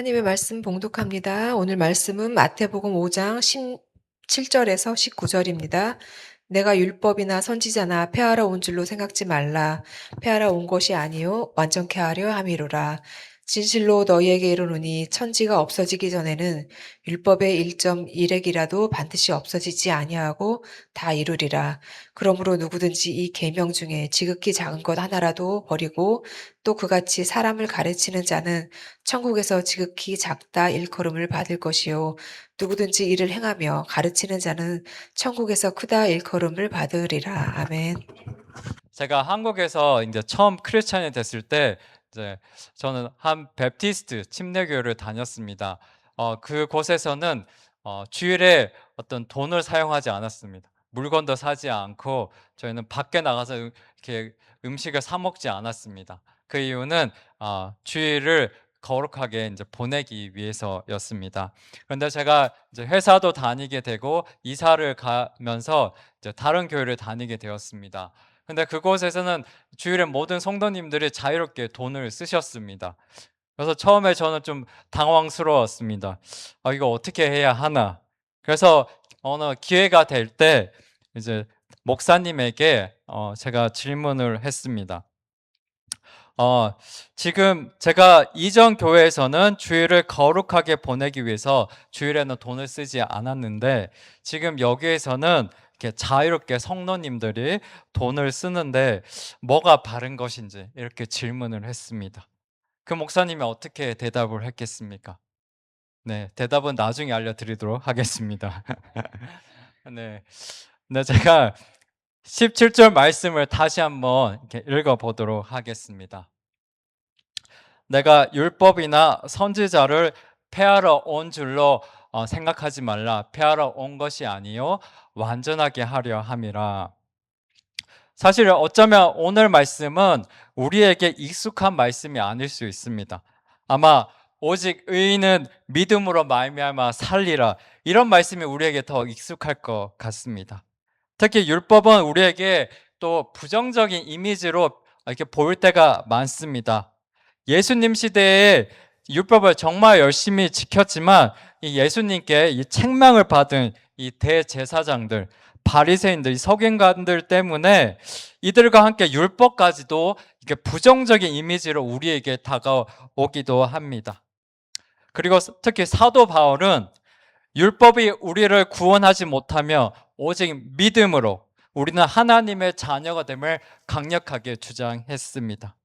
하나님의 말씀 봉독합니다. 오늘 말씀은 마태복음 5장 17절에서 19절입니다. 내가 율법이나 선지자나 폐하러 온 줄로 생각지 말라. 폐하러 온 것이 아니요 완전케 하려 함이로라. 진실로 너희에게 이르노니 천지가 없어지기 전에는 율법의 1.1획이라도 반드시 없어지지 아니하고 다 이루리라. 그러므로 누구든지 이 계명 중에 지극히 작은 것 하나라도 버리고 또 그같이 사람을 가르치는 자는 천국에서 지극히 작다 일컬음을 받을 것이요 누구든지 이를 행하며 가르치는 자는 천국에서 크다 일컬음을 받으리라. 아멘. 제가 한국에서 이제 처음 크리스찬이 됐을 때 이제 저는 한 베프티스트 침례교회를 다녔습니다. 그곳에서는 주일에 어떤 돈을 사용하지 않았습니다. 물건도 사지 않고 저희는 밖에 나가서 이렇게 음식을 사 먹지 않았습니다. 그 이유는 주일을 거룩하게 이제 보내기 위해서였습니다. 그런데 제가 이제 회사도 다니게 되고 이사를 가면서 이제 다른 교회를 다니게 되었습니다. 근데 그곳에서는 주일에 모든 성도님들이 자유롭게 돈을 쓰셨습니다. 그래서 처음에 저는 좀 당황스러웠습니다. 이거 어떻게 해야 하나? 그래서 어느 기회가 될 때 이제 목사님에게 제가 질문을 했습니다. 지금 제가 이전 교회에서는 주일을 거룩하게 보내기 위해서 주일에는 돈을 쓰지 않았는데 지금 여기에서는 이렇게 자유롭게 성도님들이 돈을 쓰는데 뭐가 바른 것인지 이렇게 질문을 했습니다. 그 목사님이 어떻게 대답을 했겠습니까? 네, 대답은 나중에 알려드리도록 하겠습니다. 네, 제가 17절 말씀을 다시 한번 이렇게 읽어보도록 하겠습니다. 내가 율법이나 선지자를 폐하러 온 줄로 생각하지 말라. 폐하러 온 것이 아니요 완전하게 하려 함이라. 사실 어쩌면 오늘 말씀은 우리에게 익숙한 말씀이 아닐 수 있습니다. 아마 오직 의인은 믿음으로 말미암아 살리라, 이런 말씀이 우리에게 더 익숙할 것 같습니다. 특히 율법은 우리에게 또 부정적인 이미지로 이렇게 보일 때가 많습니다. 예수님 시대에 율법을 정말 열심히 지켰지만 이 예수님께 이 책망을 받은 이 대제사장들, 바리새인들, 서기관들 때문에 이들과 함께 율법까지도 이게 부정적인 이미지로 우리에게 다가오기도 합니다. 그리고 특히 사도 바울은 율법이 우리를 구원하지 못하며 오직 믿음으로 우리는 하나님의 자녀가 됨을 강력하게 주장했습니다.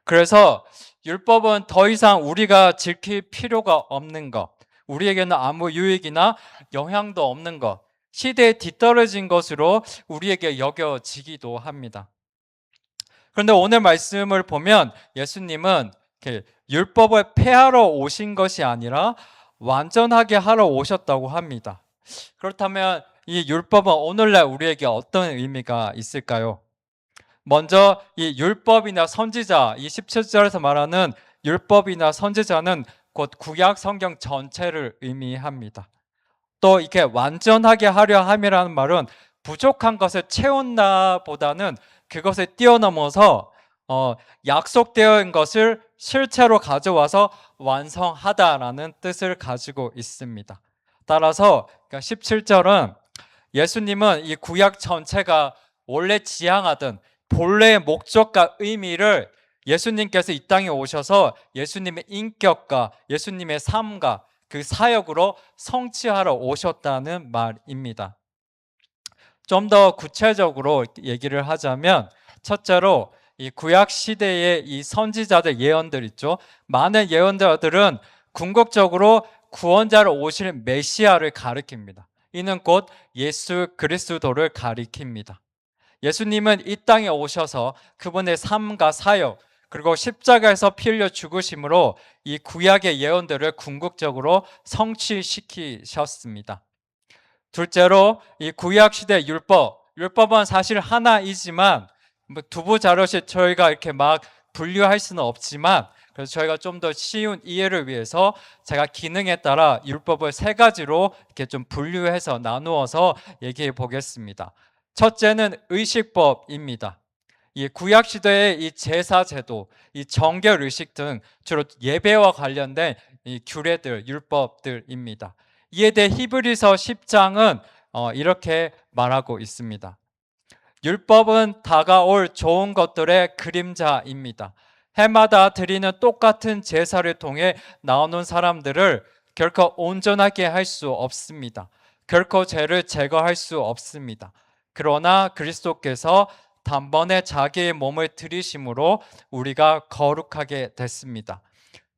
그래서 율법은 더 이상 우리가 지킬 필요가 없는 것, 우리에게는 아무 유익이나 영향도 없는 것, 시대에 뒤떨어진 것으로 우리에게 여겨지기도 합니다. 그런데 오늘 말씀을 보면 예수님은 율법을 폐하러 오신 것이 아니라 완전하게 하러 오셨다고 합니다. 그렇다면 이 율법은 오늘날 우리에게 어떤 의미가 있을까요? 먼저 이 율법이나 선지자, 이 17절에서 말하는 율법이나 선지자는 곧 구약 성경 전체를 의미합니다. 또 이렇게 완전하게 하려 함이라는 말은 부족한 것을 채운다 보다는 그것을 뛰어넘어서 약속되어 있는 것을 실체로 가져와서 완성하다라는 뜻을 가지고 있습니다. 따라서 17절은 예수님은 이 구약 전체가 원래 지향하던 본래의 목적과 의미를 예수님께서 이 땅에 오셔서 예수님의 인격과 예수님의 삶과 그 사역으로 성취하러 오셨다는 말입니다. 좀 더 구체적으로 얘기를 하자면 첫째로 이 구약 시대의 이 선지자들 예언들 있죠. 많은 예언자들은 궁극적으로 구원자로 오실 메시아를 가리킵니다. 이는 곧 예수 그리스도를 가리킵니다. 예수님은 이 땅에 오셔서 그분의 삶과 사역 그리고 십자가에서 피 흘려 죽으심으로 이 구약의 예언들을 궁극적으로 성취시키셨습니다. 둘째로 이 구약 시대 율법은 사실 하나이지만 두부 자릇이 저희가 이렇게 막 분류할 수는 없지만 그래서 저희가 좀 더 쉬운 이해를 위해서 제가 기능에 따라 율법을 세 가지로 이렇게 좀 분류해서 나누어서 얘기해 보겠습니다. 첫째는 의식법입니다. 이 구약 시대의 이 제사 제도, 이 정결 의식 등 주로 예배와 관련된 이 규례들, 율법들입니다. 이에 대해 히브리서 10장은 이렇게 말하고 있습니다. 율법은 다가올 좋은 것들의 그림자입니다. 해마다 드리는 똑같은 제사를 통해 나오는 사람들을 결코 온전하게 할 수 없습니다. 결코 죄를 제거할 수 없습니다. 그러나 그리스도께서 단번에 자기의 몸을 들이심으로 우리가 거룩하게 됐습니다.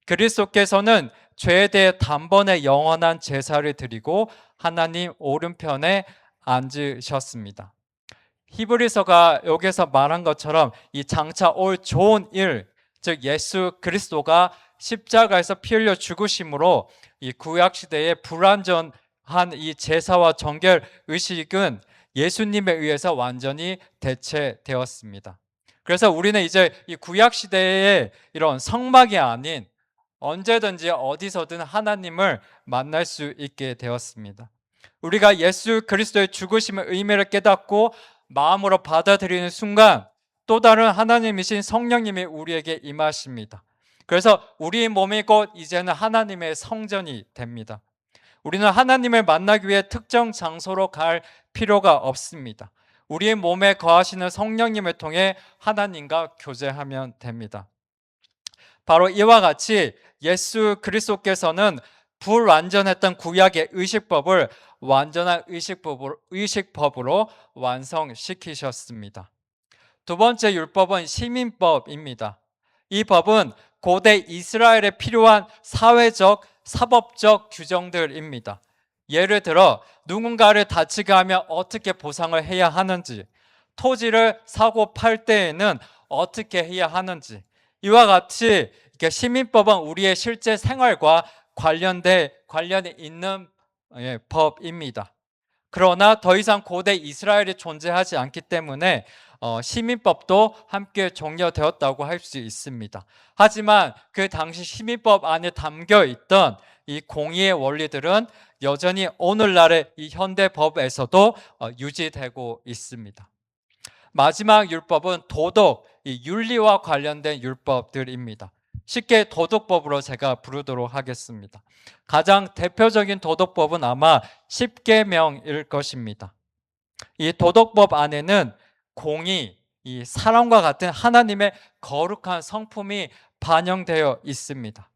그리스도께서는 죄에 대해 단번에 영원한 제사를 드리고 하나님 오른편에 앉으셨습니다. 히브리서가 여기서 말한 것처럼 이 장차 올 좋은 일, 즉 예수 그리스도가 십자가에서 피 흘려 죽으심으로 이 구약 시대의 불완전한 이 제사와 정결 의식은 예수님에 의해서 완전히 대체되었습니다. 그래서 우리는 이제 이 구약 시대의 이런 성막이 아닌 언제든지 어디서든 하나님을 만날 수 있게 되었습니다. 우리가 예수 그리스도의 죽으심의 의미를 깨닫고 마음으로 받아들이는 순간 또 다른 하나님이신 성령님이 우리에게 임하십니다. 그래서 우리 몸이 곧 이제는 하나님의 성전이 됩니다. 우리는 하나님을 만나기 위해 특정 장소로 갈 필요가 없습니다. 우리의 몸에 거하시는 성령님을 통해 하나님과 교제하면 됩니다. 바로 이와 같이 예수 그리스도께서는 불완전했던 구약의 의식법을 완전한 의식법으로 완성시키셨습니다. 두 번째 율법은 시민법입니다. 이 법은 고대 이스라엘에 필요한 사회적, 사법적 규정들입니다. 예를 들어 누군가를 다치게 하면 어떻게 보상을 해야 하는지, 토지를 사고 팔 때에는 어떻게 해야 하는지, 이와 같이 시민법은 우리의 실제 생활과 관련이 있는 법입니다. 그러나 더 이상 고대 이스라엘이 존재하지 않기 때문에 시민법도 함께 종료되었다고 할 수 있습니다. 하지만 그 당시 시민법 안에 담겨 있던 이 공의의 원리들은 여전히 오늘날의 이 현대법에서도 유지되고 있습니다. 마지막 율법은 도덕, 이 윤리와 관련된 율법들입니다. 쉽게 도덕법으로 제가 부르도록 하겠습니다. 가장 대표적인 도덕법은 아마 십계명일 것입니다. 이 도덕법 안에는 공의, 이 사랑과 같은 하나님의 거룩한 성품이 반영되어 있습니다.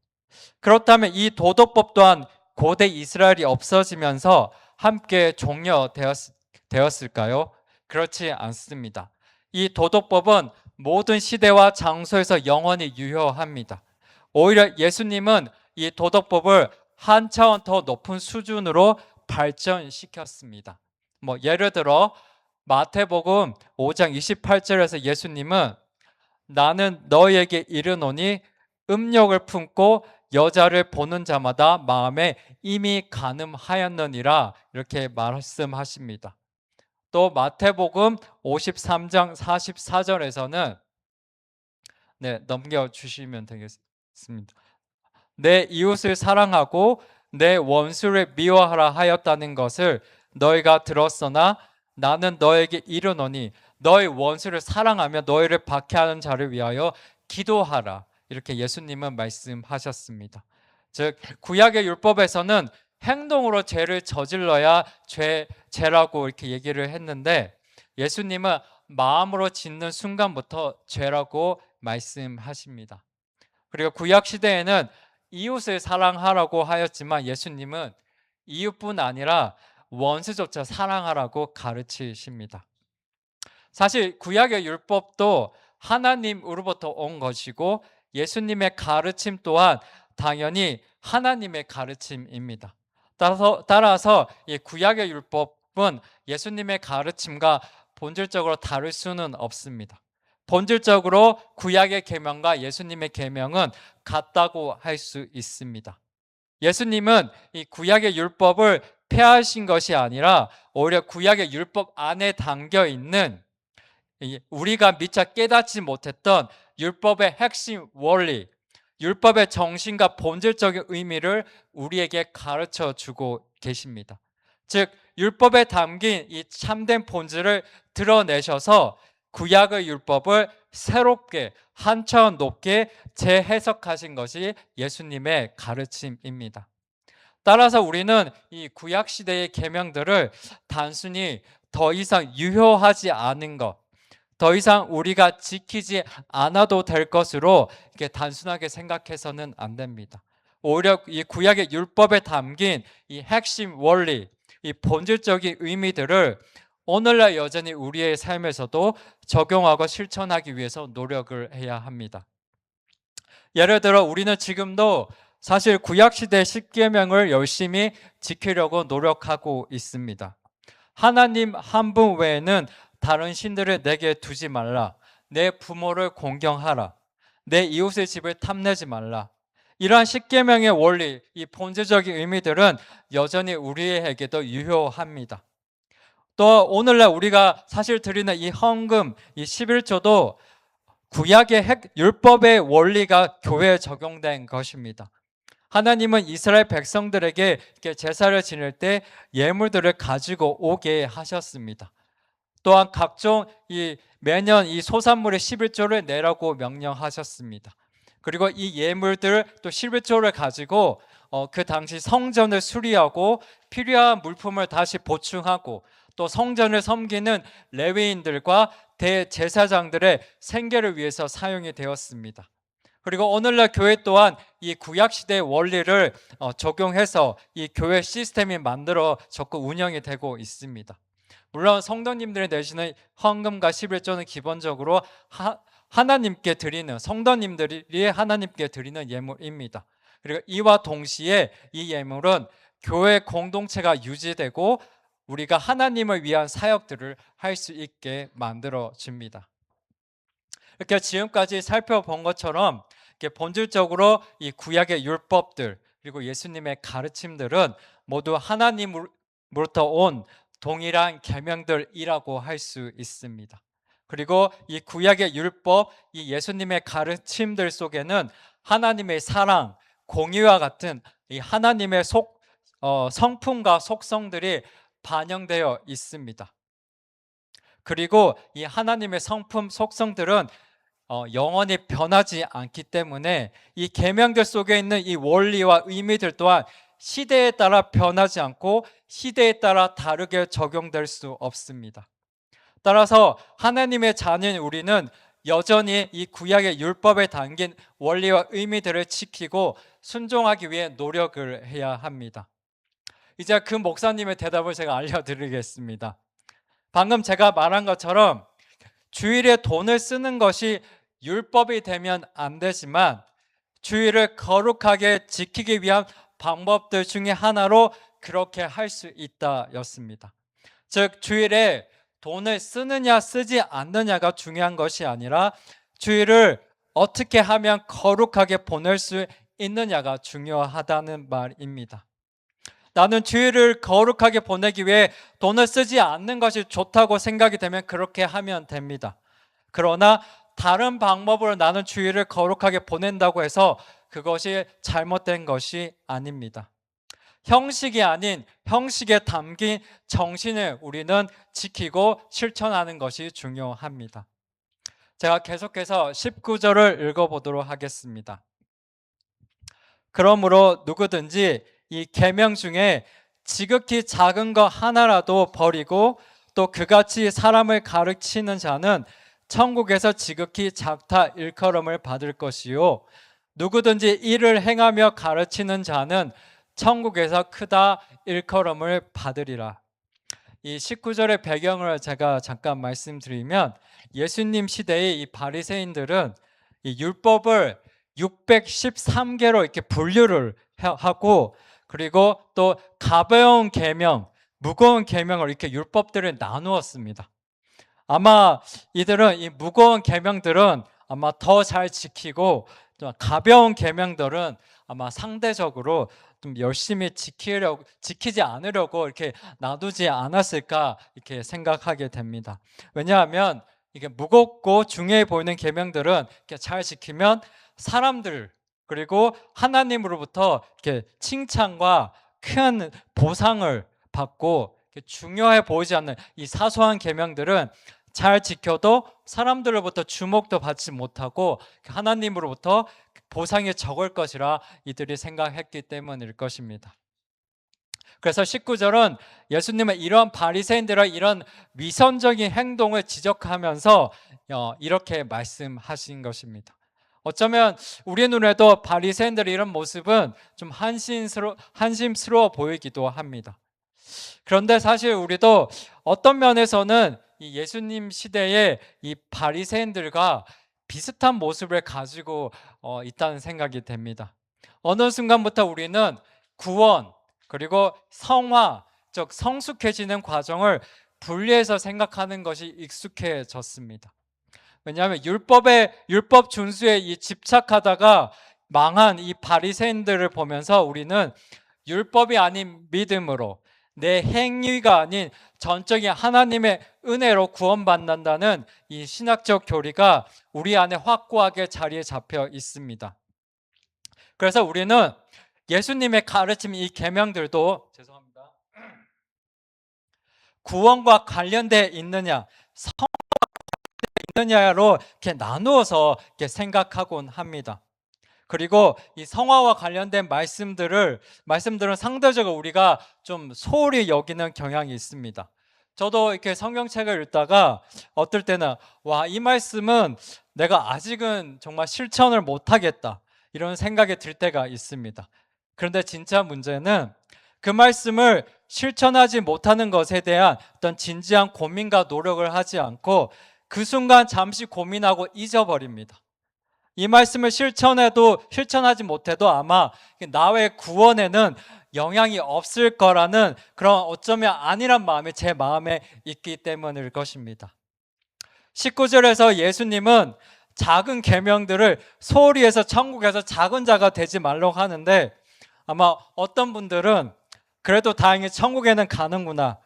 그렇다면 이 도덕법 또한 고대 이스라엘이 없어지면서 함께 종료되었을까요? 그렇지 않습니다. 이 도덕법은 모든 시대와 장소에서 영원히 유효합니다. 오히려 예수님은 이 도덕법을 한 차원 더 높은 수준으로 발전시켰습니다. 예를 들어 마태복음 5장 28절에서 예수님은 나는 너희에게 이르노니 음욕을 품고 여자를 보는 자마다 마음에 이미 간음하였느니라 이렇게 말씀하십니다. 또 마태복음 53장 44절에서는 넘겨주시면 되겠습니다. 내 이웃을 사랑하고 내 원수를 미워하라 하였다는 것을 너희가 들었으나 나는 너에게 이르노니 너희 원수를 사랑하며 너희를 박해하는 자를 위하여 기도하라. 이렇게 예수님은 말씀하셨습니다. 즉 구약의 율법에서는 행동으로 죄를 저질러야 죄라고 이렇게 얘기를 했는데 예수님은 마음으로 짓는 순간부터 죄라고 말씀하십니다. 그리고 구약 시대에는 이웃을 사랑하라고 하였지만 예수님은 이웃뿐 아니라 원수조차 사랑하라고 가르치십니다. 사실 구약의 율법도 하나님으로부터 온 것이고 예수님의 가르침 또한 당연히 하나님의 가르침입니다. 따라서 이 구약의 율법은 예수님의 가르침과 본질적으로 다를 수는 없습니다. 본질적으로 구약의 계명과 예수님의 계명은 같다고 할 수 있습니다. 예수님은 이 구약의 율법을 폐하신 것이 아니라 오히려 구약의 율법 안에 담겨 있는 우리가 미처 깨닫지 못했던 율법의 핵심 원리, 율법의 정신과 본질적인 의미를 우리에게 가르쳐 주고 계십니다. 즉 율법에 담긴 이 참된 본질을 드러내셔서 구약의 율법을 새롭게 한 차원 높게 재해석하신 것이 예수님의 가르침입니다. 따라서 우리는 이 구약 시대의 계명들을 단순히 더 이상 유효하지 않은 것, 더 이상 우리가 지키지 않아도 될 것으로 이렇게 단순하게 생각해서는 안 됩니다. 오히려 이 구약의 율법에 담긴 이 핵심 원리, 이 본질적인 의미들을 오늘날 여전히 우리의 삶에서도 적용하고 실천하기 위해서 노력을 해야 합니다. 예를 들어 우리는 지금도 사실 구약시대 십계명을 열심히 지키려고 노력하고 있습니다. 하나님 한 분 외에는 다른 신들을 내게 두지 말라. 내 부모를 공경하라. 내 이웃의 집을 탐내지 말라. 이러한 십계명의 원리, 이 본질적인 의미들은 여전히 우리에게도 유효합니다. 또 오늘날 우리가 사실 드리는 이 헌금, 이 11조도 구약의 율법의 원리가 교회에 적용된 것입니다. 하나님은 이스라엘 백성들에게 제사를 지낼 때 예물들을 가지고 오게 하셨습니다. 또한 각종 매년 이 소산물의 11조를 내라고 명령하셨습니다. 그리고 이 예물들 또 11조를 가지고 그 당시 성전을 수리하고 필요한 물품을 다시 보충하고 또 성전을 섬기는 레위인들과 대제사장들의 생계를 위해서 사용이 되었습니다. 그리고 오늘날 교회 또한 이 구약시대의 원리를 적용해서 이 교회 시스템이 만들어졌고 운영이 되고 있습니다. 물론 성도님들이 내시는 헌금과 11조는 기본적으로 하나님께 드리는, 성도님들이 하나님께 드리는 예물입니다. 그리고 이와 동시에 이 예물은 교회 공동체가 유지되고 우리가 하나님을 위한 사역들을 할 수 있게 만들어집니다. 이렇게 지금까지 살펴본 것처럼 본질적으로 이 구약의 율법들 그리고 예수님의 가르침들은 모두 하나님으로부터 온 동일한 계명들이라고 할 수 있습니다. 그리고 이 구약의 율법, 이 예수님의 가르침들 속에는 하나님의 사랑, 공의와 같은 이 하나님의 성품과 속성들이 반영되어 있습니다. 그리고 이 하나님의 성품, 속성들은 영원히 변하지 않기 때문에 이 계명들 속에 있는 이 원리와 의미들 또한 시대에 따라 변하지 않고 시대에 따라 다르게 적용될 수 없습니다. 따라서 하나님의 자녀인 우리는 여전히 이 구약의 율법에 담긴 원리와 의미들을 지키고 순종하기 위해 노력을 해야 합니다. 이제 그 목사님의 대답을 제가 알려드리겠습니다. 방금 제가 말한 것처럼 주일에 돈을 쓰는 것이 율법이 되면 안 되지만 주일을 거룩하게 지키기 위한 방법들 중에 하나로 그렇게 할 수 있다였습니다. 즉 주일에 돈을 쓰느냐 쓰지 않느냐가 중요한 것이 아니라 주일을 어떻게 하면 거룩하게 보낼 수 있느냐가 중요하다는 말입니다. 나는 주일을 거룩하게 보내기 위해 돈을 쓰지 않는 것이 좋다고 생각이 되면 그렇게 하면 됩니다. 그러나 다른 방법으로 나는 주일을 거룩하게 보낸다고 해서 그것이 잘못된 것이 아닙니다. 형식이 아닌 형식에 담긴 정신을 우리는 지키고 실천하는 것이 중요합니다. 제가 계속해서 19절을 읽어보도록 하겠습니다. 그러므로 누구든지 이 계명 중에 지극히 작은 것 하나라도 버리고 또 그같이 사람을 가르치는 자는 천국에서 지극히 작다 일컬음을 받을 것이요 누구든지 이를 행하며 가르치는 자는 천국에서 크다 일컬음을 받으리라. 이 19절의 배경을 제가 잠깐 말씀드리면 예수님 시대의 이 바리새인들은 이 율법을 613개로 이렇게 분류를 하고 그리고 또 가벼운 계명, 무거운 계명을 이렇게 율법들을 나누었습니다. 아마 이들은 이 무거운 계명들은 아마 더 잘 지키고 또 가벼운 계명들은 아마 상대적으로 좀 열심히 지키지 않으려고 이렇게 놔두지 않았을까 이렇게 생각하게 됩니다. 왜냐하면 이게 무겁고 중요해 보이는 계명들은 이렇게 잘 지키면 사람들 그리고 하나님으로부터 이렇게 칭찬과 큰 보상을 받고 중요해 보이지 않는 이 사소한 계명들은 잘 지켜도 사람들로부터 주목도 받지 못하고 하나님으로부터 보상이 적을 것이라 이들이 생각했기 때문일 것입니다. 그래서 19절은 예수님은 이런 바리새인들의 이런 위선적인 행동을 지적하면서 이렇게 말씀하신 것입니다. 어쩌면 우리 눈에도 바리새인들의 이런 모습은 좀 한심스러워 보이기도 합니다. 그런데 사실 우리도 어떤 면에서는 이 예수님 시대의 이 바리새인들과 비슷한 모습을 가지고 있다는 생각이 됩니다. 어느 순간부터 우리는 구원 그리고 성화, 즉 성숙해지는 과정을 분리해서 생각하는 것이 익숙해졌습니다. 왜냐하면 율법 준수에 집착하다가 망한 이 바리새인들을 보면서 우리는 율법이 아닌 믿음으로 내 행위가 아닌 전적인 하나님의 은혜로 구원받는다는 이 신학적 교리가 우리 안에 확고하게 자리에 잡혀 있습니다. 그래서 우리는 예수님의 가르침 이 계명들도 구원과 관련돼 있느냐, 성과 있느냐로 이렇게 나누어서 이렇게 생각하곤 합니다. 그리고 이 성화와 관련된 말씀들은 상대적으로 우리가 좀 소홀히 여기는 경향이 있습니다. 저도 이렇게 성경책을 읽다가 어떨 때는 이 말씀은 내가 아직은 정말 실천을 못하겠다 이런 생각이 들 때가 있습니다. 그런데 진짜 문제는 그 말씀을 실천하지 못하는 것에 대한 어떤 진지한 고민과 노력을 하지 않고 그 순간 잠시 고민하고 잊어버립니다. 이 말씀을 실천하지 못해도 아마 나의 구원에는 영향이 없을 거라는 그런 어쩌면 아니란 마음이 제 마음에 있기 때문일 것입니다. 19절에서 예수님은 작은 계명들을 소홀히 해서 천국에서 작은 자가 되지 말라고 하는데 아마 어떤 분들은 그래도 다행히 천국에는 가는구나.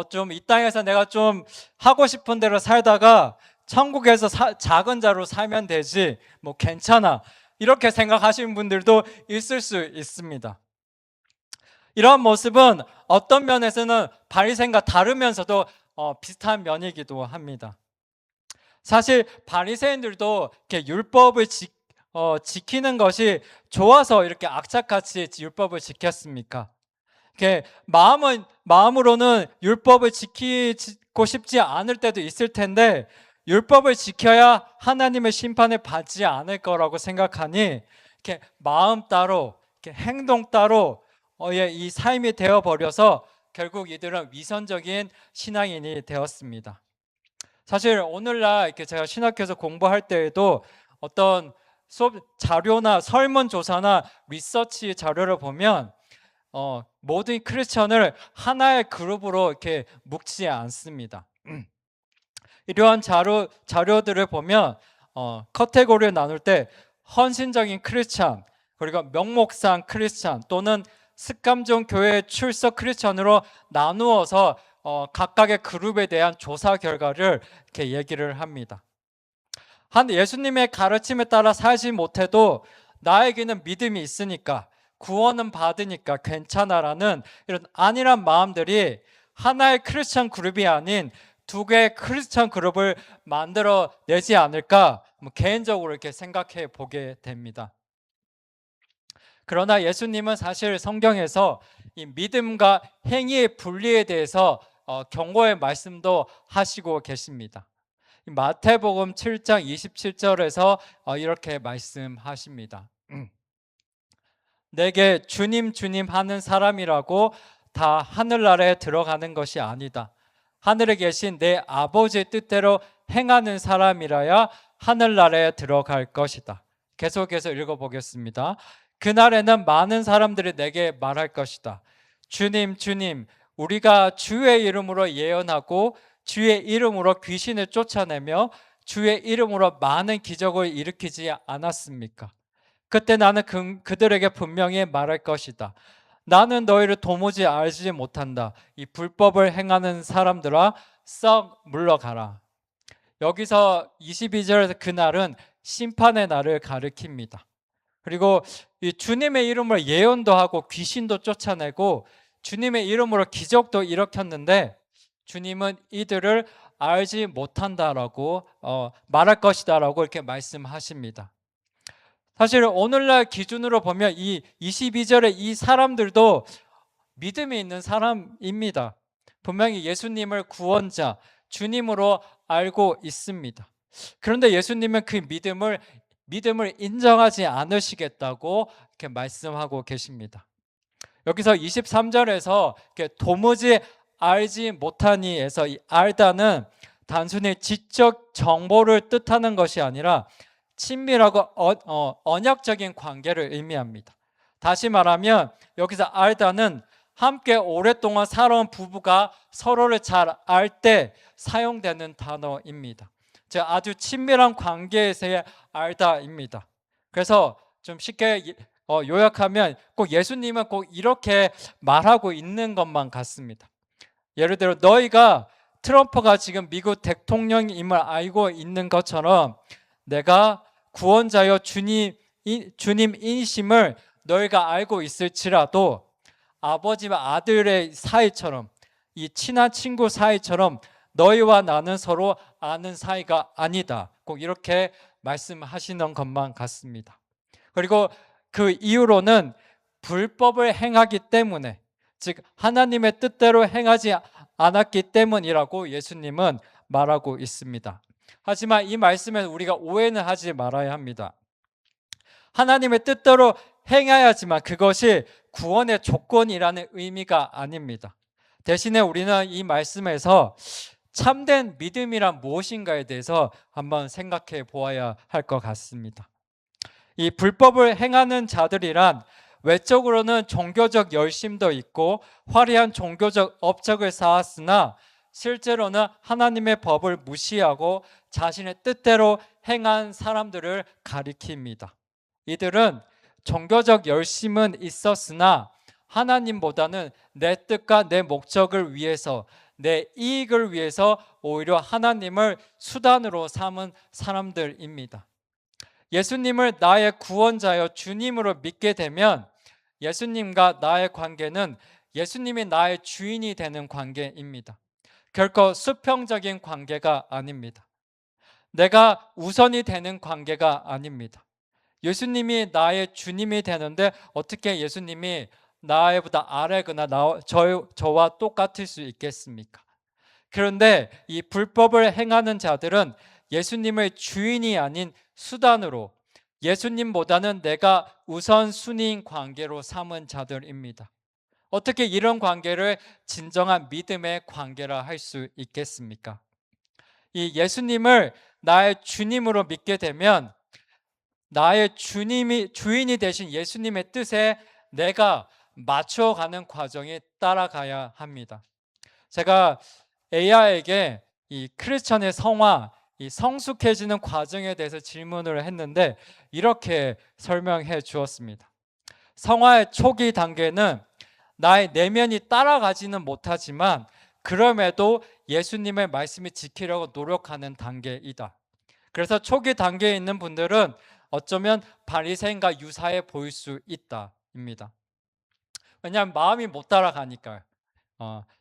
좀 이 땅에서 내가 좀 하고 싶은 대로 살다가 천국에서 작은 자로 살면 되지, 괜찮아. 이렇게 생각하시는 분들도 있을 수 있습니다. 이런 모습은 어떤 면에서는 바리새인과 다르면서도 비슷한 면이기도 합니다. 사실 바리새인들도 이렇게 율법을 지키는 것이 좋아서 이렇게 악착같이 율법을 지켰습니까? 이렇게 마음으로는 율법을 지키고 싶지 않을 때도 있을 텐데 율법을 지켜야 하나님의 심판을 받지 않을 거라고 생각하니 이렇게 마음 따로, 이렇게 행동 따로 이 삶이 되어 버려서 결국 이들은 위선적인 신앙인이 되었습니다. 사실 오늘날 이렇게 제가 신학교에서 공부할 때에도 어떤 수업 자료나 설문조사나 리서치 자료를 보면 모든 크리스천을 하나의 그룹으로 이렇게 묶지 않습니다. 이러한 자료들을 보면 카테고리를 나눌 때 헌신적인 크리스천, 그리고 명목상 크리스천 또는 습관종 교회 출석 크리스천으로 나누어서 각각의 그룹에 대한 조사 결과를 이렇게 얘기를 합니다. 예수님의 가르침에 따라 살지 못해도 나에게는 믿음이 있으니까 구원은 받으니까 괜찮아라는 이런 안일한 마음들이 하나의 크리스천 그룹이 아닌 두 개의 크리스천 그룹을 만들어 내지 않을까 개인적으로 이렇게 생각해 보게 됩니다. 그러나 예수님은 사실 성경에서 이 믿음과 행위의 분리에 대해서 경고의 말씀도 하시고 계십니다. 마태복음 7장 27절에서 이렇게 말씀하십니다. 내게 주님 주님 하는 사람이라고 다 하늘나라에 들어가는 것이 아니다. 하늘에 계신 내 아버지의 뜻대로 행하는 사람이라야 하늘나라에 들어갈 것이다. 계속해서 읽어보겠습니다. 그날에는 많은 사람들이 내게 말할 것이다. 주님 주님 우리가 주의 이름으로 예언하고 주의 이름으로 귀신을 쫓아내며 주의 이름으로 많은 기적을 일으키지 않았습니까? 그때 나는 그들에게 분명히 말할 것이다. 나는 너희를 도무지 알지 못한다. 이 불법을 행하는 사람들아 썩 물러가라. 여기서 22절에서 그날은 심판의 날을 가리킵니다. 그리고 이 주님의 이름으로 예언도 하고 귀신도 쫓아내고 주님의 이름으로 기적도 일으켰는데 주님은 이들을 알지 못한다라고 말할 것이다라고 이렇게 말씀하십니다. 사실 오늘날 기준으로 보면 이 22절의 이 사람들도 믿음이 있는 사람입니다. 분명히 예수님을 구원자, 주님으로 알고 있습니다. 그런데 예수님은 그 믿음을 인정하지 않으시겠다고 이렇게 말씀하고 계십니다. 여기서 23절에서 도무지 알지 못하니에서 이 알다는 단순히 지적 정보를 뜻하는 것이 아니라 친밀하고 언약적인 관계를 의미합니다. 다시 말하면 여기서 알다는 함께 오랫동안 살아온 부부가 서로를 잘 알 때 사용되는 단어입니다. 즉 아주 친밀한 관계에서의 알다입니다. 그래서 좀 쉽게 요약하면 꼭 예수님은 꼭 이렇게 말하고 있는 것만 같습니다. 예를 들어 너희가 트럼프가 지금 미국 대통령임을 알고 있는 것처럼 내가 구원자여 주님이심을 너희가 알고 있을지라도 아버지와 아들의 사이처럼 이 친한 친구 사이처럼 너희와 나는 서로 아는 사이가 아니다. 꼭 이렇게 말씀하시는 것만 같습니다. 그리고 그 이유로는 불법을 행하기 때문에, 즉 하나님의 뜻대로 행하지 않았기 때문이라고 예수님은 말하고 있습니다. 하지만 이 말씀에서 우리가 오해는 하지 말아야 합니다. 하나님의 뜻대로 행해야지만 그것이 구원의 조건이라는 의미가 아닙니다. 대신에 우리는 이 말씀에서 참된 믿음이란 무엇인가에 대해서 한번 생각해 보아야 할 것 같습니다. 이 불법을 행하는 자들이란 외적으로는 종교적 열심도 있고 화려한 종교적 업적을 쌓았으나 실제로는 하나님의 법을 무시하고 자신의 뜻대로 행한 사람들을 가리킵니다. 이들은 종교적 열심은 있었으나 하나님보다는 내 뜻과 내 목적을 위해서, 내 이익을 위해서 오히려 하나님을 수단으로 삼은 사람들입니다. 예수님을 나의 구원자여 주님으로 믿게 되면 예수님과 나의 관계는 예수님이 나의 주인이 되는 관계입니다. 결코 수평적인 관계가 아닙니다. 내가 우선이 되는 관계가 아닙니다. 예수님이 나의 주님이 되는데 어떻게 예수님이 나보다 아래거나 저와 똑같을 수 있겠습니까? 그런데 이 불법을 행하는 자들은 예수님의 주인이 아닌 수단으로, 예수님보다는 내가 우선순위인 관계로 삼은 자들입니다. 어떻게 이런 관계를 진정한 믿음의 관계라 할 수 있겠습니까? 이 예수님을 나의 주님으로 믿게 되면 나의 주인이 되신 예수님의 뜻에 내가 맞춰가는 과정이 따라가야 합니다. 제가 AI에게 이 크리스천의 성화, 이 성숙해지는 과정에 대해서 질문을 했는데 이렇게 설명해 주었습니다. 성화의 초기 단계는 나의 내면이 따라가지는 못하지만 그럼에도 예수님의 말씀을 지키려고 노력하는 단계이다. 그래서 초기 단계에 있는 분들은 어쩌면 바리새인과 유사해 보일 수 있다입니다. 왜냐하면 마음이 못 따라가니까요.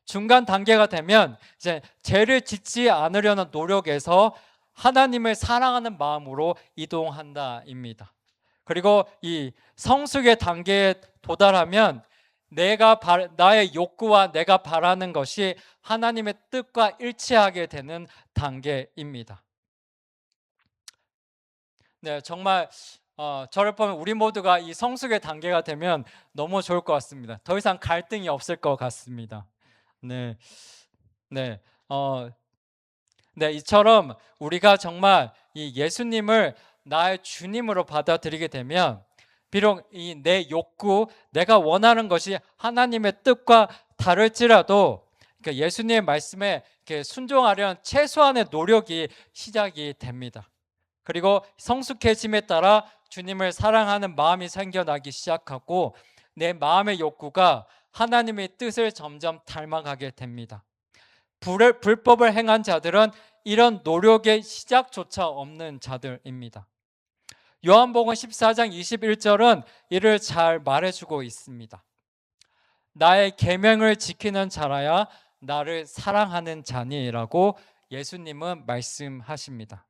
중간 단계가 되면 이제 죄를 짓지 않으려는 노력에서 하나님을 사랑하는 마음으로 이동한다입니다. 그리고 이 성숙의 단계에 도달하면 나의 욕구와 내가 바라는 것이 하나님의 뜻과 일치하게 되는 단계입니다. 네, 정말 저를 보면 우리 모두가 이 성숙의 단계가 되면 너무 좋을 것 같습니다. 더 이상 갈등이 없을 것 같습니다. 네, 네, 네, 이처럼 우리가 정말 이 예수님을 나의 주님으로 받아들이게 되면 비록 이 내 욕구, 내가 원하는 것이 하나님의 뜻과 다를지라도 그러니까 예수님의 말씀에 이렇게 순종하려는 최소한의 노력이 시작이 됩니다. 그리고 성숙해짐에 따라 주님을 사랑하는 마음이 생겨나기 시작하고 내 마음의 욕구가 하나님의 뜻을 점점 닮아가게 됩니다. 불법을 행한 자들은 이런 노력의 시작조차 없는 자들입니다. 요한복음 14장 21절은 이를 잘 말해주고 있습니다. 나의 계명을 지키는 자라야 나를 사랑하는 자니라고 예수님은 말씀하십니다.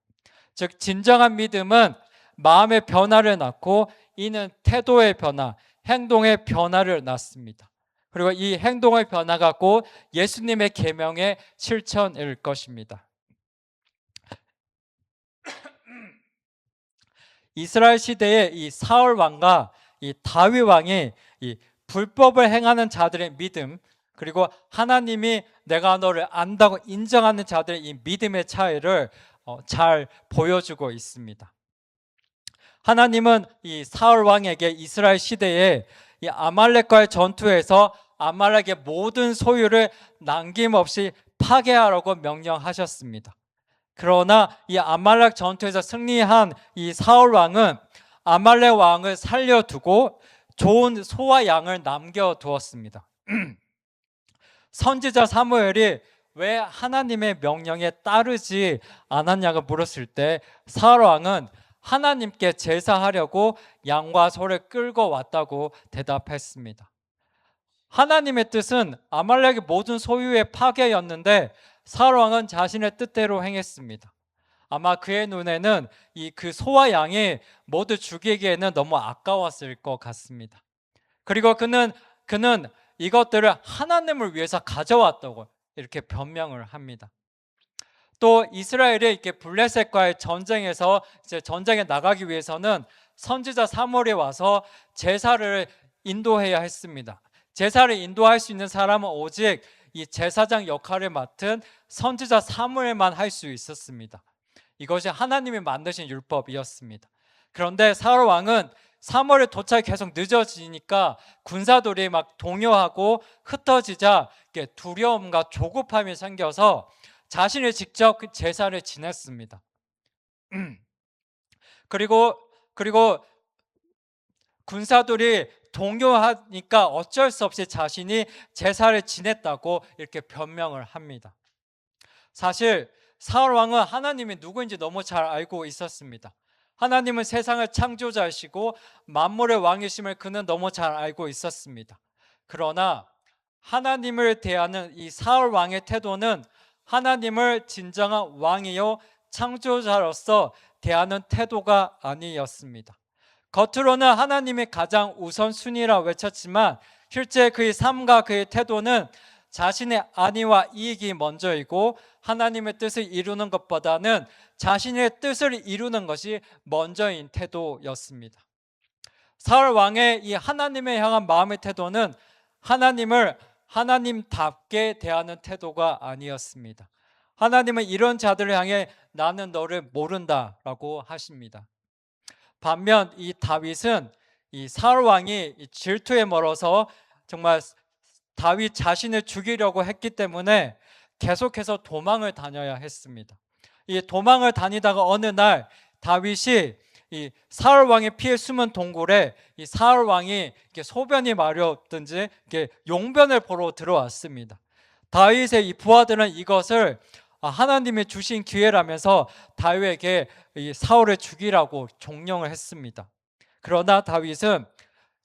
즉 진정한 믿음은 마음의 변화를 낳고 이는 태도의 변화, 행동의 변화를 낳습니다. 그리고 이 행동의 변화가 곧 예수님의 계명의 실천일 것입니다. 이스라엘 시대의 이 사울 왕과 이 다윗 왕이 이 불법을 행하는 자들의 믿음, 그리고 하나님이 내가 너를 안다고 인정하는 자들의 이 믿음의 차이를 잘 보여주고 있습니다. 하나님은 이 사울 왕에게 이스라엘 시대에 이 아말렉과의 전투에서 아말렉의 모든 소유를 남김없이 파괴하라고 명령하셨습니다. 그러나 이 아말렉 전투에서 승리한 이 사울 왕은 아말렉 왕을 살려두고 좋은 소와 양을 남겨두었습니다. 선지자 사무엘이 왜 하나님의 명령에 따르지 않았냐고 물었을 때 사울 왕은 하나님께 제사하려고 양과 소를 끌고 왔다고 대답했습니다. 하나님의 뜻은 아말렉의 모든 소유의 파괴였는데 사울 왕은 자신의 뜻대로 행했습니다. 아마 그의 눈에는 이 그 소와 양이 모두 죽이기에는 너무 아까웠을 것 같습니다. 그리고 그는 이것들을 하나님을 위해서 가져왔다고 이렇게 변명을 합니다. 또 이스라엘이 이렇게 블레셋과의 전쟁에서 이제 전쟁에 나가기 위해서는 선지자 사무엘이 와서 제사를 인도해야 했습니다. 제사를 인도할 수 있는 사람은 오직 이 제사장 역할을 맡은 선지자 사무엘만 할 수 있었습니다. 이것이 하나님이 만드신 율법이었습니다. 그런데 사울 왕은 사무엘의 도착이 계속 늦어지니까 군사들이 막 동요하고 흩어지자 두려움과 조급함이 생겨서 자신이 직접 그 제사를 지냈습니다. 그리고 군사들이 동요하니까 어쩔 수 없이 자신이 제사를 지냈다고 이렇게 변명을 합니다. 사실 사울 왕은 하나님이 누구인지 너무 잘 알고 있었습니다. 하나님은 세상을 창조자이시고 만물의 왕이심을 그는 너무 잘 알고 있었습니다. 그러나 하나님을 대하는 이 사울 왕의 태도는 하나님을 진정한 왕이요 창조자로서 대하는 태도가 아니었습니다. 겉으로는 하나님이 가장 우선순위라 외쳤지만 실제 그의 삶과 그의 태도는 자신의 안위와 이익이 먼저이고 하나님의 뜻을 이루는 것보다는 자신의 뜻을 이루는 것이 먼저인 태도였습니다. 사울 왕의 이 하나님을 향한 마음의 태도는 하나님을 하나님답게 대하는 태도가 아니었습니다. 하나님은 이런 자들을 향해 나는 너를 모른다라고 하십니다. 반면 이 다윗은 이 사울 왕이 질투에 멀어서 정말 다윗 자신을 죽이려고 했기 때문에 계속해서 도망을 다녀야 했습니다. 이 도망을 다니다가 어느 날 다윗이 이 사울 왕의 피해 숨은 동굴에 이 사울 왕이 소변이 마렵든지 용변을 보러 들어왔습니다. 다윗의 이 부하들은 이것을 하나님이 주신 기회라면서 다윗에게 이 사울을 죽이라고 종령을 했습니다. 그러나 다윗은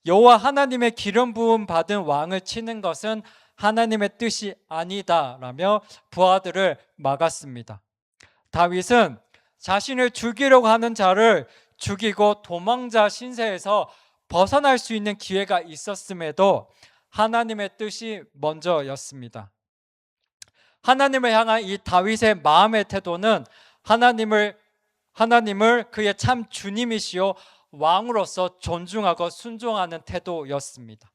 여호와 하나님의 기름 부음 받은 왕을 치는 것은 하나님의 뜻이 아니다라며 부하들을 막았습니다. 다윗은 자신을 죽이려고 하는 자를 죽이고 도망자 신세에서 벗어날 수 있는 기회가 있었음에도 하나님의 뜻이 먼저였습니다. 하나님을 향한 이 다윗의 마음의 태도는 하나님을 그의 참 주님이시요 왕으로서 존중하고 순종하는 태도였습니다.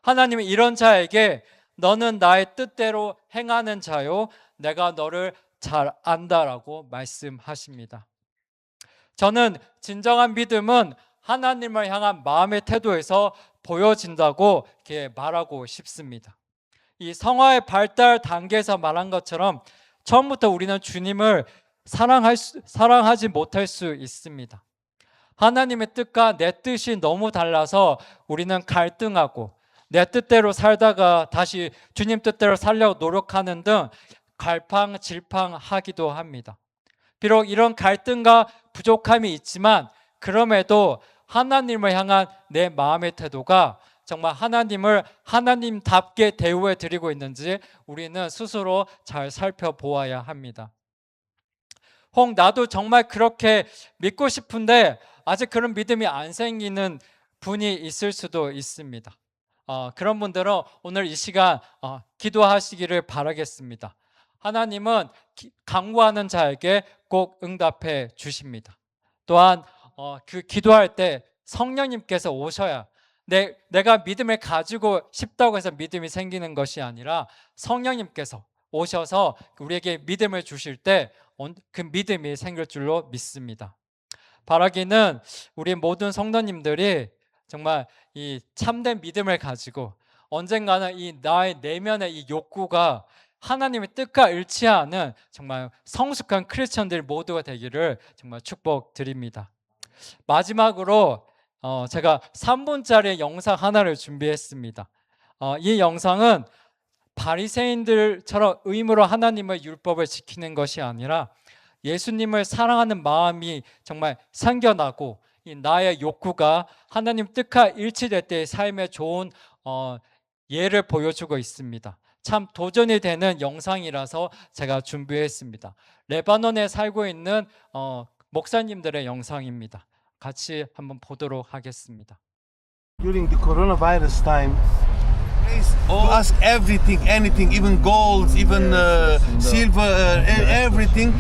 하나님은 이런 자에게 너는 나의 뜻대로 행하는 자요 내가 너를 잘 안다라고 말씀하십니다. 저는 진정한 믿음은 하나님을 향한 마음의 태도에서 보여진다고 이렇게 말하고 싶습니다. 이 성화의 발달 단계에서 말한 것처럼 처음부터 우리는 주님을 사랑하지 못할 수 있습니다. 하나님의 뜻과 내 뜻이 너무 달라서 우리는 갈등하고 내 뜻대로 살다가 다시 주님 뜻대로 살려고 노력하는 등 갈팡질팡하기도 합니다. 비록 이런 갈등과 부족함이 있지만 그럼에도 하나님을 향한 내 마음의 태도가 정말 하나님을 하나님답게 대우해 드리고 있는지 우리는 스스로 잘 살펴보아야 합니다. 혹 나도 정말 그렇게 믿고 싶은데 아직 그런 믿음이 안 생기는 분이 있을 수도 있습니다. 그런 분들은 오늘 이 시간 기도하시기를 바라겠습니다. 하나님은 간구하는 자에게 꼭 응답해 주십니다. 또한 그 기도할 때 성령님께서 오셔야 내가 믿음을 가지고 싶다고 해서 믿음이 생기는 것이 아니라 성령님께서 오셔서 우리에게 믿음을 주실 때 그 믿음이 생길 줄로 믿습니다. 바라기는 우리 모든 성도님들이 정말 이 참된 믿음을 가지고 언젠가는 이 나의 내면의 이 욕구가 하나님의 뜻과 일치하는 정말 성숙한 크리스천들 모두가 되기를 정말 축복드립니다. 마지막으로 제가 3분짜리 영상 하나를 준비했습니다. 이 영상은 바리새인들처럼 의무로 하나님의 율법을 지키는 것이 아니라 예수님을 사랑하는 마음이 정말 생겨나고 이 나의 욕구가 하나님 뜻과 일치될 때의 삶에 좋은 예를 보여주고 있습니다. 참 도전이 되는 영상이라서 제가 준비했습니다. 레바논에 살고 있는 목사님들의 영상입니다. 같이 한번 보도록 하겠습니다. During the coronavirus time, please ask everything, anything, even gold, even silver, everything.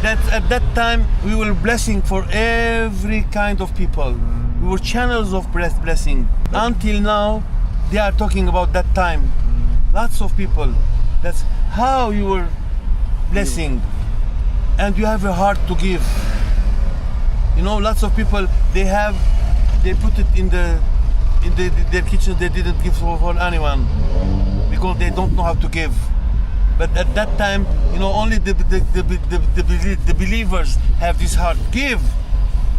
That at that time we were blessing for every kind of people. We were channels of blessing. Until now, they are talking about that time. Lots of people. That's how you were blessing, and you have a heart to give. You know, lots of people they put it in their kitchen. They didn't give for anyone because they don't know how to give. But at that time, you know, only the believers have this heart. Give,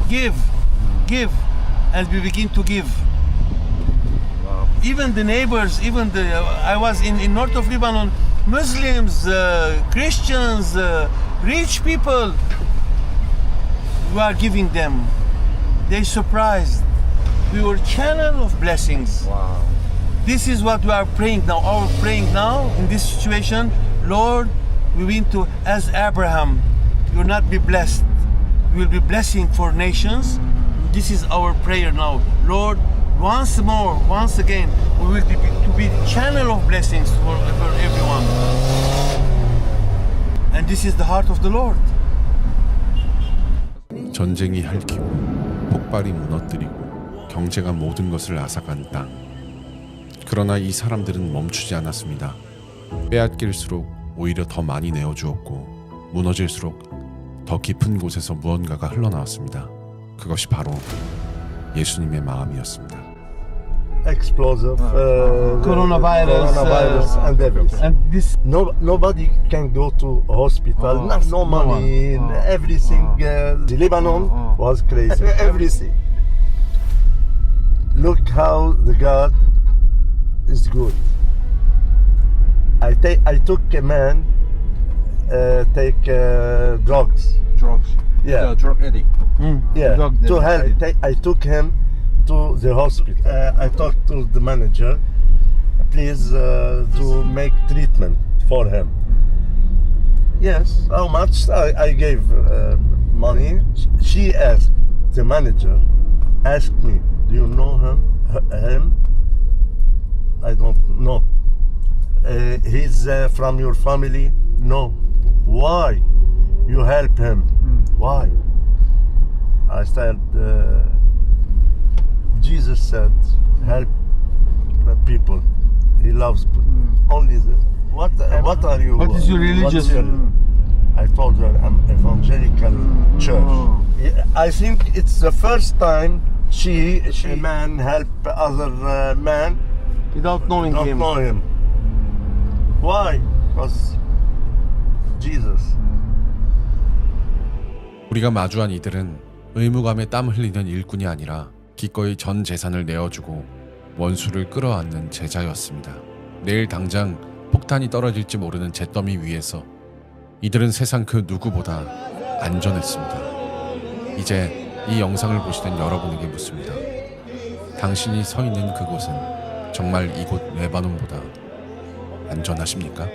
give, give, and we begin to give. Even the neighbors, I was in north of Lebanon, Muslims, Christians, rich people. We are giving them. They surprised. We were channel of blessings. Wow. This is what we are praying now. Our praying now in this situation, Lord, we want to, as Abraham, you will not be blessed. We will be blessing for nations. This is our prayer now. Lord, once more, once again, we will be channel of blessings for everyone. And this is the heart of the Lord. 전쟁이 핥히고 폭발이 무너뜨리고 경제가 모든 것을 앗아간 땅. 그러나 이 사람들은 멈추지 않았습니다. 빼앗길수록 오히려 더 많이 내어주었고 무너질수록 더 깊은 곳에서 무언가가 흘러나왔습니다. 그것이 바로 예수님의 마음이었습니다. Explosive, Coronavirus, and everything. And this Nobody can go to hospital. No money, everything. The Lebanon was crazy. Everything. Look how the God is good. I took a man take drugs. Drugs. Yeah. Drug addict. Yeah, Drug to help. addict. I took him to the hospital. I talked to the manager, please to make treatment for him. Yes, how much? I gave money. She asked, the manager asked me, do you know him? I don't know. He's from your family? No. Why? You help him. Why? I said, Jesus said, help people. He loves only this. What are you? What is your religious? I told her I'm evangelical church. Yeah, I think it's the first time a man help other man Without knowing don't him. know him. Why? Because Jesus. 우리가 마주한 이들은 의무감에 땀 흘리는 일꾼이 아니라 기꺼이 전 재산을 내어주고 원수를 끌어안는 제자였습니다. 내일 당장 폭탄이 떨어질지 모르는 잿더미 위에서 이들은 세상 그 누구보다 안전했습니다. 이제 이 영상을 보시는 여러분에게 묻습니다. 당신이 서 있는 그곳은 정말 이곳 레바논보다 안전하십니까?